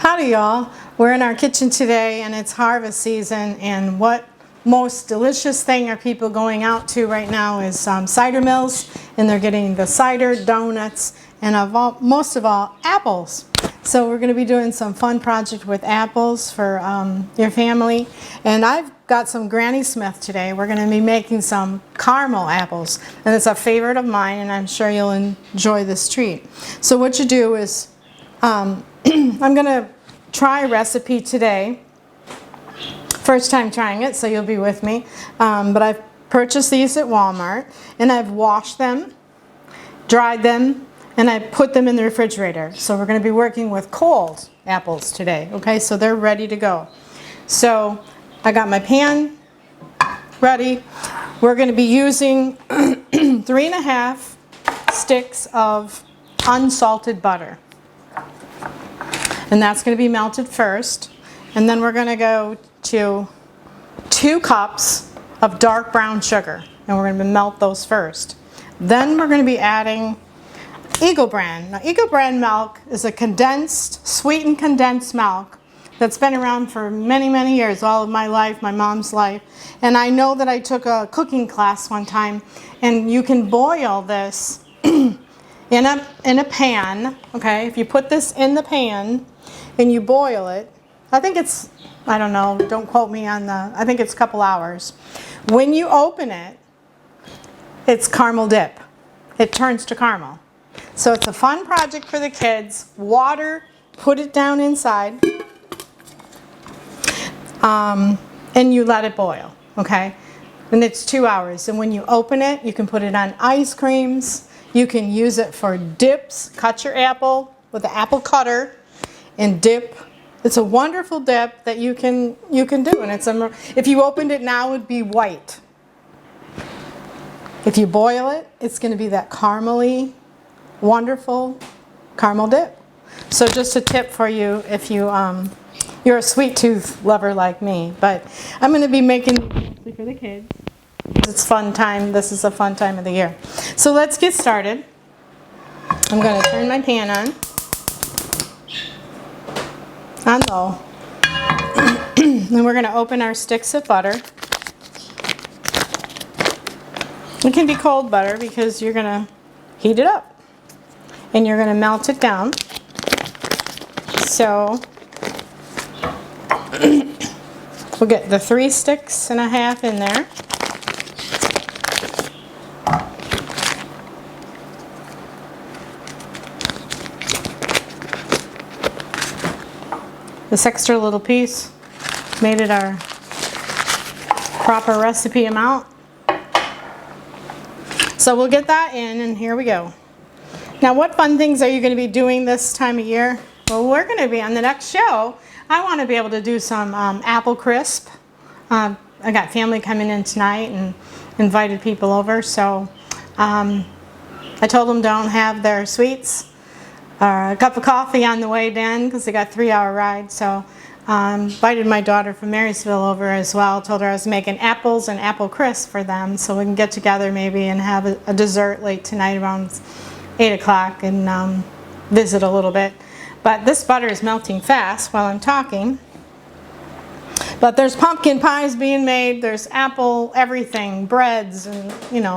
Howdy y'all. We're in our kitchen today and it's harvest season, and what most delicious thing are people going out to right now is cider mills, and they're getting the cider, donuts, and most of all apples. So we're going to be doing some fun project with apples for your family, and I've got some Granny Smith today. We're going to be making some caramel apples, and it's a favorite of mine, and I'm sure you'll enjoy this treat. So what you do is I'm going to try a recipe today. First time trying it, so you'll be with me. But I've purchased these at Walmart, and I've washed them, dried them, and I put them in the refrigerator. So we're going to be working with cold apples today, okay? So they're ready to go. So I got my pan ready. We're going to be using 3.5 sticks of unsalted butter. And that's going to be melted first. And then we're going to go to 2 cups of dark brown sugar. And we're going to melt those first. Then we're going to be adding Eagle Brand. Now, Eagle Brand milk is a condensed, sweetened condensed milk that's been around for many, many years, all of my life, my mom's life. And I know that I took a cooking class one time, and you can boil this in a pan, okay? If you put this in the pan and you boil it, I think it's, I don't know, don't quote me on I think it's a couple hours. When you open it, it's caramel dip. It turns to caramel. So it's a fun project for the kids. Water, put it down inside, and you let it boil, okay? And it's 2 hours. And when you open it, you can put it on ice creams. You can use it for dips. Cut your apple with the apple cutter and dip. It's a wonderful dip that you can do, and if you opened it now, it would be white. If you boil it, it's going to be that caramely, wonderful caramel dip. So just a tip for you if you're a sweet tooth lover like me. But I'm going to be making mostly for the kids. It's fun time. This is a fun time of the year. So let's get started. I'm going to turn my pan on low. Then we're going to open our sticks of butter. It can be cold butter because you're going to heat it up and you're going to melt it down. So we'll get the 3.5 sticks in there. This extra little piece made it our proper recipe amount. So we'll get that in, and here we go. Now, what fun things are you going to be doing this time of year? Well, we're going to be on the next show. I want to be able to do some apple crisp. I got family coming in tonight and invited people over, so I told them don't have their sweets. A cup of coffee on the way down because they got a 3-hour ride. So invited my daughter from Marysville over as well. Told her I was making apples and apple crisp for them, so we can get together maybe and have a dessert late tonight around 8 o'clock and visit a little bit. But this butter is melting fast while I'm talking. But there's pumpkin pies being made, there's apple everything, breads and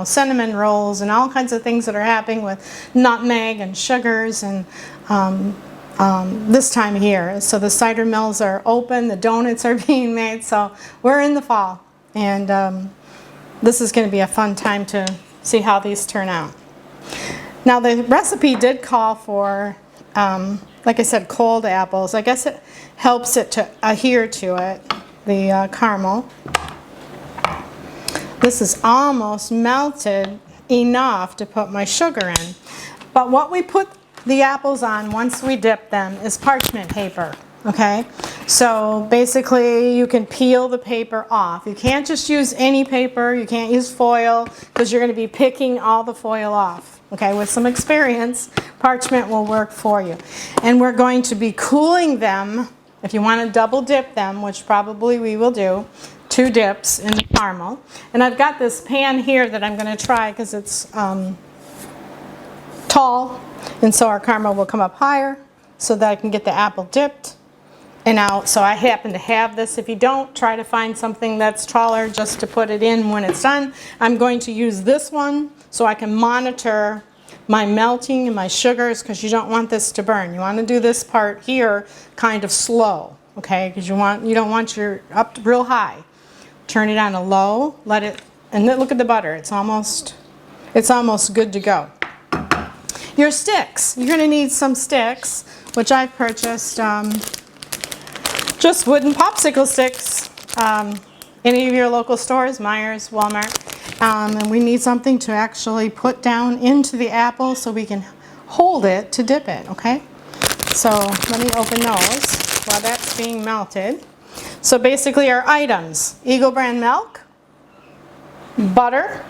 cinnamon rolls and all kinds of things that are happening with nutmeg and sugars and this time of year. So the cider mills are open, the donuts are being made, so we're in the fall. And this is going to be a fun time to see how these turn out. Now the recipe did call for, like I said, cold apples. I guess it helps it to adhere to it. The caramel. This is almost melted enough to put my sugar in. But what we put the apples on once we dip them is parchment paper, okay? So basically you can peel the paper off. You can't just use any paper. You can't use foil because you're going to be picking all the foil off. Okay, with some experience, parchment will work for you. And we're going to be cooling them. If you want to double dip them, which probably we will do, 2 dips in the caramel. And I've got this pan here that I'm going to try because it's tall, and so our caramel will come up higher so that I can get the apple dipped. and out. So I happen to have this. If you don't, try to find something that's taller just to put it in when it's done. I'm going to use this one so I can monitor my melting and my sugars, because you don't want this to burn. You want to do this part here kind of slow, okay? Because you don't want your up real high. Turn it on a low, let it, and then look at the butter. It's almost good to go. Your sticks. You're going to need some sticks, which I've purchased. Just wooden popsicle sticks. Any of your local stores, Meijer's, Walmart. And we need something to actually put down into the apple so we can hold it to dip it, okay? So let me open those while that's being melted. So basically our items: Eagle brand milk, butter,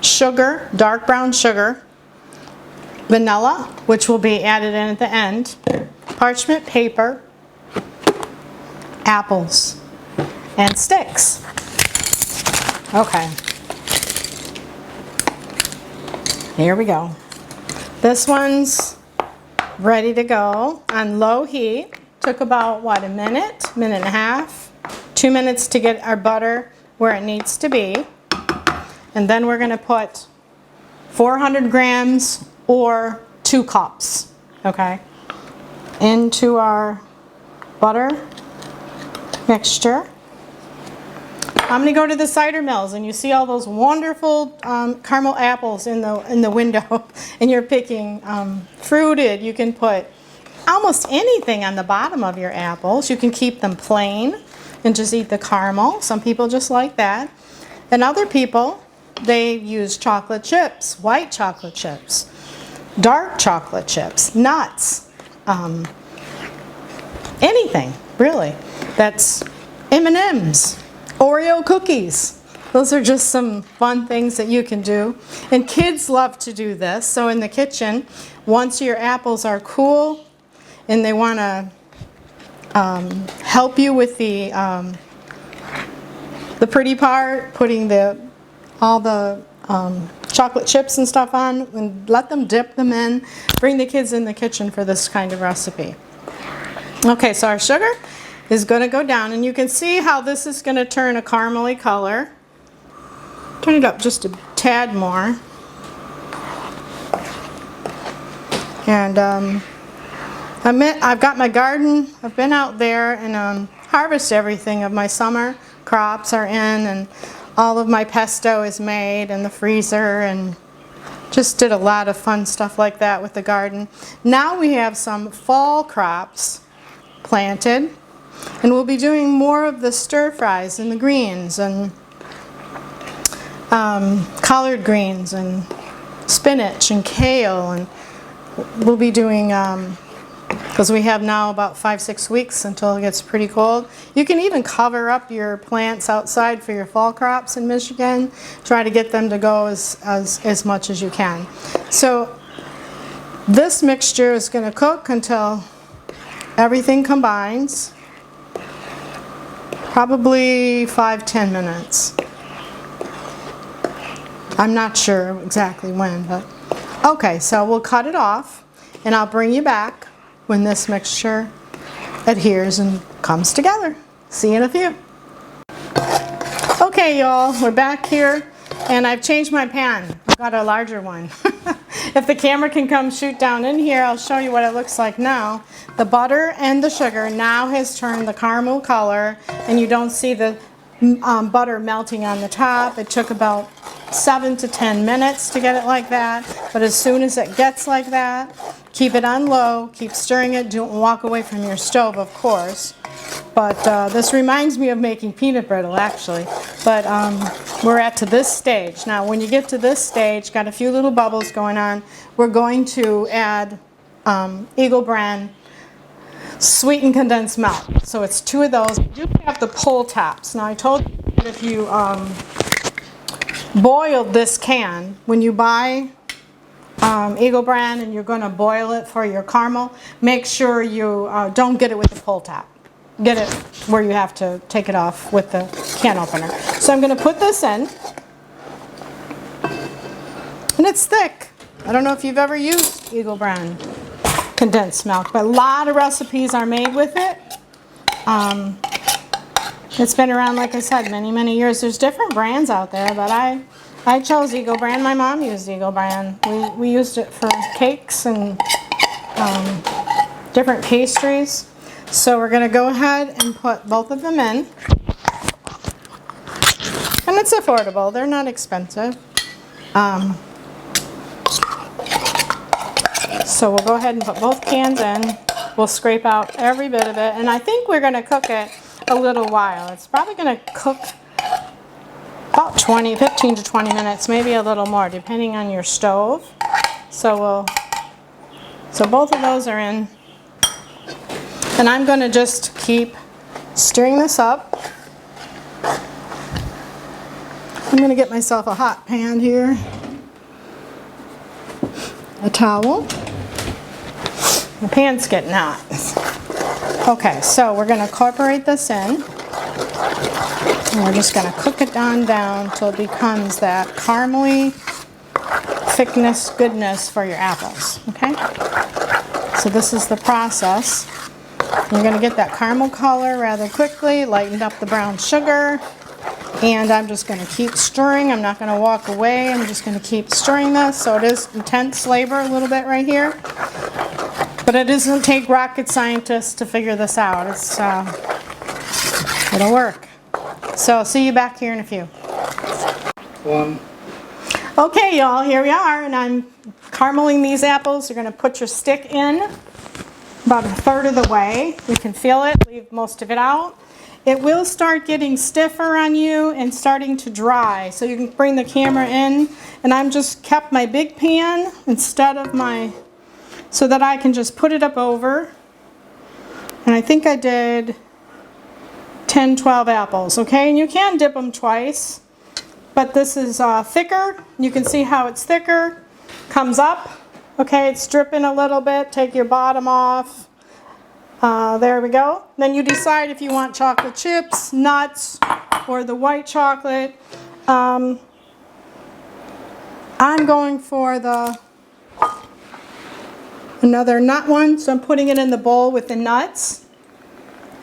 sugar, dark brown sugar, vanilla, which will be added in at the end, parchment paper, apples, and sticks. Okay. Here we go. This one's ready to go on low heat. Took about, what, a minute and a half, 2 minutes to get our butter where it needs to be. And then we're going to put 400 grams or 2 cups, okay, into our butter mixture. I'm going to go to the cider mills, and you see all those wonderful caramel apples in the window, and you're picking fruited. You can put almost anything on the bottom of your apples. You can keep them plain and just eat the caramel. Some people just like that. And other people, they use chocolate chips, white chocolate chips, dark chocolate chips, nuts, anything really. That's M&Ms, Oreo cookies. Those are just some fun things that you can do. And kids love to do this. So in the kitchen, once your apples are cool and they want to help you with the pretty part, putting all the chocolate chips and stuff on, and let them dip them in. Bring the kids in the kitchen for this kind of recipe. Okay, so our sugar is going to go down, and you can see how this is going to turn a caramely color. Turn it up just a tad more. And I've got my garden. I've been out there and harvest everything of my summer crops are in, and all of my pesto is made in the freezer, and just did a lot of fun stuff like that with the garden. Now we have some fall crops planted, and we'll be doing more of the stir fries and the greens and collard greens and spinach and kale, and we'll be doing because we have now about 5-6 weeks until it gets pretty cold. You can even cover up your plants outside for your fall crops in Michigan. Try to get them to go as much as you can. So this mixture is going to cook until everything combines. Probably 5-10 minutes. I'm not sure exactly when, but okay, so we'll cut it off, and I'll bring you back when this mixture adheres and comes together. See you in a few. Okay, y'all, we're back here, and I've changed my pan. I've got a larger one. If the camera can come shoot down in here, I'll show you what it looks like now. The butter and the sugar now has turned the caramel color, and you don't see the butter melting on the top. It took about 7 to 10 minutes to get it like that, but as soon as it gets like that, keep it on low, keep stirring it, don't walk away from your stove, of course. But this reminds me of making peanut brittle, actually. But we're to this stage. Now, when you get to this stage, got a few little bubbles going on, we're going to add Eagle brand sweetened condensed milk. So it's 2 of those. We do have the pull tops. Now, I told you that if you boiled this can, when you buy Eagle brand and you're going to boil it for your caramel, make sure you don't get it with the pull top. Get it where you have to take it off with the can opener. So I'm going to put this in, and it's thick. I don't know if you've ever used Eagle brand. condensed milk. But a lot of recipes are made with it. It's been around, like I said, many, many years. There's different brands out there, but I chose Eagle Brand. My mom used Eagle Brand. We used it for cakes and different pastries. So we're going to go ahead and put both of them in. And it's affordable. They're not expensive. So we'll go ahead and put both cans in. We'll scrape out every bit of it. And I think we're going to cook it a little while. It's probably going to cook about 15 to 20 minutes, maybe a little more, depending on your stove. So both of those are in. And I'm going to just keep stirring this up. I'm going to get myself a hot pan here, a towel. The pan's getting hot. Okay, so we're going to incorporate this in. And we're just going to cook it down until it becomes that caramely thickness, goodness for your apples. Okay? So this is the process. You're going to get that caramel color rather quickly, lighten up the brown sugar. And I'm just going to keep stirring. I'm not going to walk away. I'm just going to keep stirring this. So it is intense labor a little bit right here. But it doesn't take rocket scientists to figure this out. It'll work. So see you back here in a few. Okay, y'all, here we are. And I'm carameling these apples. You're going to put your stick in about a third of the way. You can feel it. Leave most of it out. It will start getting stiffer on you and starting to dry. So you can bring the camera in. And I'm just kept my big pan instead of my, so that I can just put it up over. And I think I did 10, 12 apples, okay? And you can dip them twice. But this is thicker. You can see how it's thicker. Comes up. Okay, it's dripping a little bit. Take your bottom off. There we go. Then you decide if you want chocolate chips, nuts, or the white chocolate. I'm going for another nut one, so I'm putting it in the bowl with the nuts.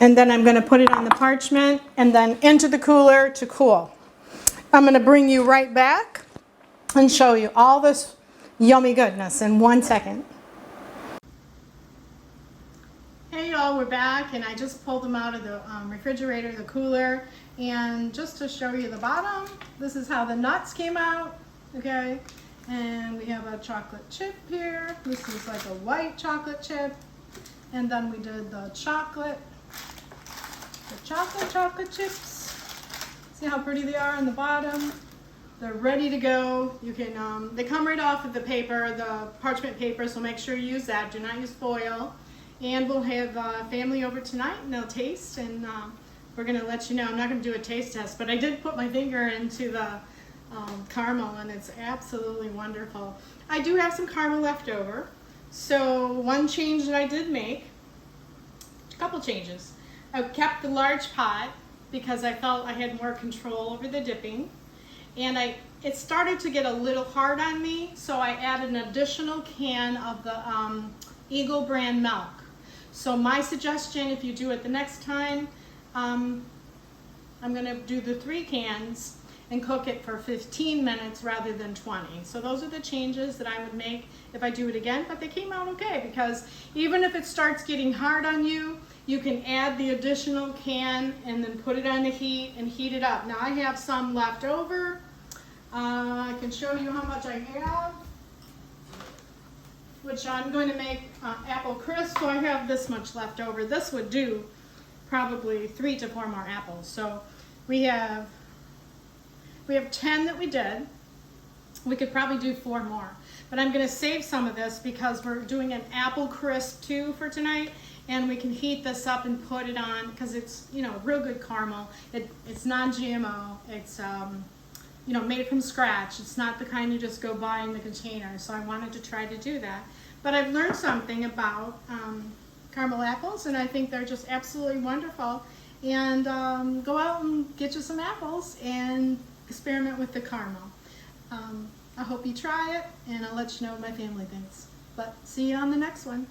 And then I'm going to put it on the parchment and then into the cooler to cool. I'm going to bring you right back and show you all this yummy goodness in 1 second. Hey y'all, we're back, and I just pulled them out of the refrigerator, the cooler, and just to show you the bottom, this is how the nuts came out, okay? And we have a chocolate chip here. This is like a white chocolate chip, and then we did the chocolate chips. See how pretty they are on the bottom? They're ready to go. You can, they come right off of the paper, the parchment paper, so make sure you use that. Do not use foil. And we'll have family over tonight, and they'll taste, and we're going to let you know. I'm not going to do a taste test, but I did put my finger into the caramel, and it's absolutely wonderful. I do have some caramel left over, so one change that I did make, a couple changes. I kept the large pot because I felt I had more control over the dipping, and it started to get a little hard on me, so I added an additional can of the Eagle Brand milk. So my suggestion, if you do it the next time, I'm going to do the 3 cans and cook it for 15 minutes rather than 20. So those are the changes that I would make if I do it again, but they came out okay, because even if it starts getting hard on you, you can add the additional can and then put it on the heat and heat it up. Now I have some left over. I can show you how much I have, which I'm going to make apple crisp, so I have this much left over. This would do probably 3 to 4 more apples. So we have 10 that we did. We could probably do 4 more. But I'm going to save some of this because we're doing an apple crisp too for tonight, and we can heat this up and put it on because it's, you know, real good caramel. It's non-GMO. It's you know, made from scratch. It's not the kind you just go buy in the container. So I wanted to try to do that. But I've learned something about caramel apples, and I think they're just absolutely wonderful. And go out and get you some apples and experiment with the caramel. I hope you try it, and I'll let you know what my family thinks. But see you on the next one.